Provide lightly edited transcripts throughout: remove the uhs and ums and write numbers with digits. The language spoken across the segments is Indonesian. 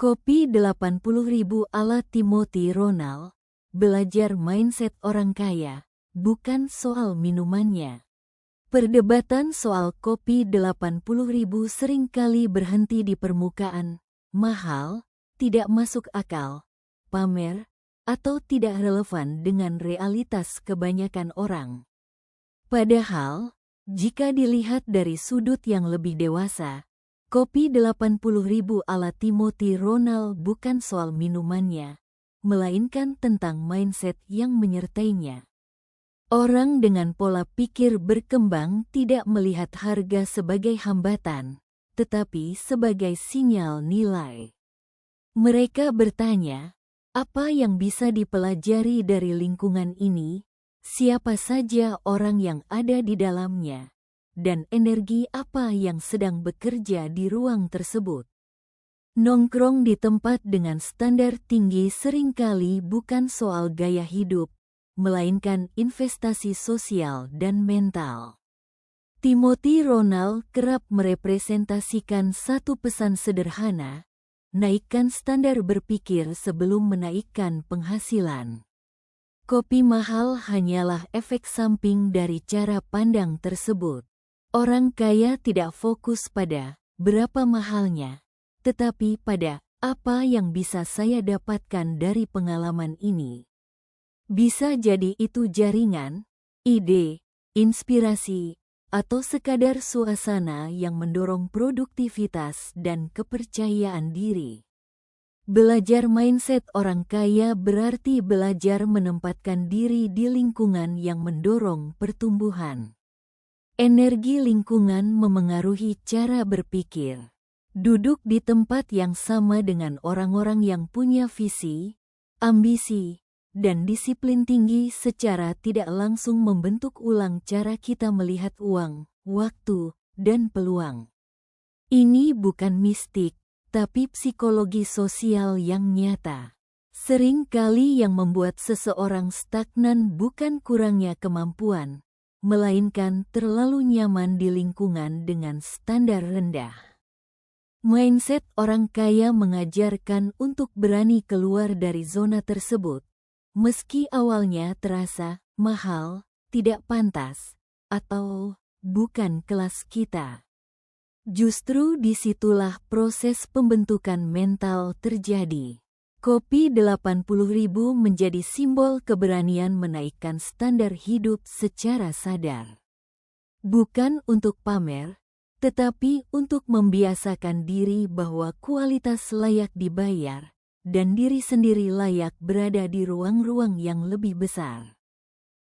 Kopi 80.000 ala Timothy Ronald, belajar mindset orang kaya, bukan soal minumannya. Perdebatan soal kopi 80.000 seringkali berhenti di permukaan, mahal, tidak masuk akal, pamer, atau tidak relevan dengan realitas kebanyakan orang. Padahal, jika dilihat dari sudut yang lebih dewasa, kopi 80.000 ala Timothy Ronald bukan soal minumannya, melainkan tentang mindset yang menyertainya. Orang dengan pola pikir berkembang tidak melihat harga sebagai hambatan, tetapi sebagai sinyal nilai. Mereka bertanya, apa yang bisa dipelajari dari lingkungan ini? Siapa saja orang yang ada di dalamnya? Dan energi apa yang sedang bekerja di ruang tersebut? Nongkrong di tempat dengan standar tinggi seringkali bukan soal gaya hidup, melainkan investasi sosial dan mental. Timothy Ronald kerap merepresentasikan satu pesan sederhana, naikkan standar berpikir sebelum menaikkan penghasilan. Kopi mahal hanyalah efek samping dari cara pandang tersebut. Orang kaya tidak fokus pada berapa mahalnya, tetapi pada apa yang bisa saya dapatkan dari pengalaman ini. Bisa jadi itu jaringan, ide, inspirasi, atau sekadar suasana yang mendorong produktivitas dan kepercayaan diri. Belajar mindset orang kaya berarti belajar menempatkan diri di lingkungan yang mendorong pertumbuhan. Energi lingkungan memengaruhi cara berpikir. Duduk di tempat yang sama dengan orang-orang yang punya visi, ambisi, dan disiplin tinggi secara tidak langsung membentuk ulang cara kita melihat uang, waktu, dan peluang. Ini bukan mistik, tapi psikologi sosial yang nyata. Sering kali yang membuat seseorang stagnan bukan kurangnya kemampuan, melainkan terlalu nyaman di lingkungan dengan standar rendah. Mindset orang kaya mengajarkan untuk berani keluar dari zona tersebut, meski awalnya terasa mahal, tidak pantas, atau bukan kelas kita. Justru disitulah proses pembentukan mental terjadi. Kopi 80.000 menjadi simbol keberanian menaikkan standar hidup secara sadar. Bukan untuk pamer, tetapi untuk membiasakan diri bahwa kualitas layak dibayar, dan diri sendiri layak berada di ruang-ruang yang lebih besar.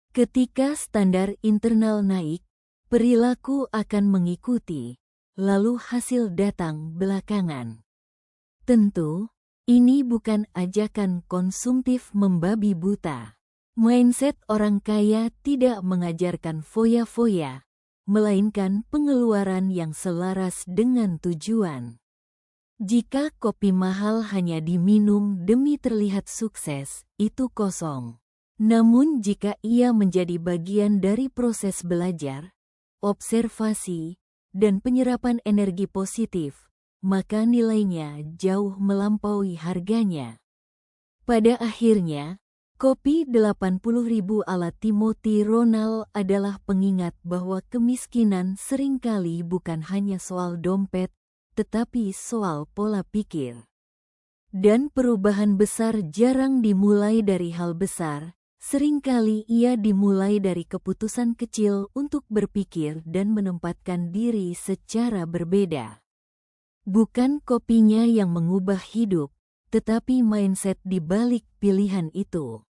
Ketika standar internal naik, perilaku akan mengikuti, lalu hasil datang belakangan. Tentu, ini bukan ajakan konsumtif membabi buta. Mindset orang kaya tidak mengajarkan foya-foya, melainkan pengeluaran yang selaras dengan tujuan. Jika kopi mahal hanya diminum demi terlihat sukses, itu kosong. Namun jika ia menjadi bagian dari proses belajar, observasi, dan penyerapan energi positif, maka nilainya jauh melampaui harganya. Pada akhirnya, kopi 80.000 ala Timothy Ronald adalah pengingat bahwa kemiskinan seringkali bukan hanya soal dompet, tetapi soal pola pikir. Dan perubahan besar jarang dimulai dari hal besar, seringkali ia dimulai dari keputusan kecil untuk berpikir dan menempatkan diri secara berbeda. Bukan kopinya yang mengubah hidup, tetapi mindset di balik pilihan itu.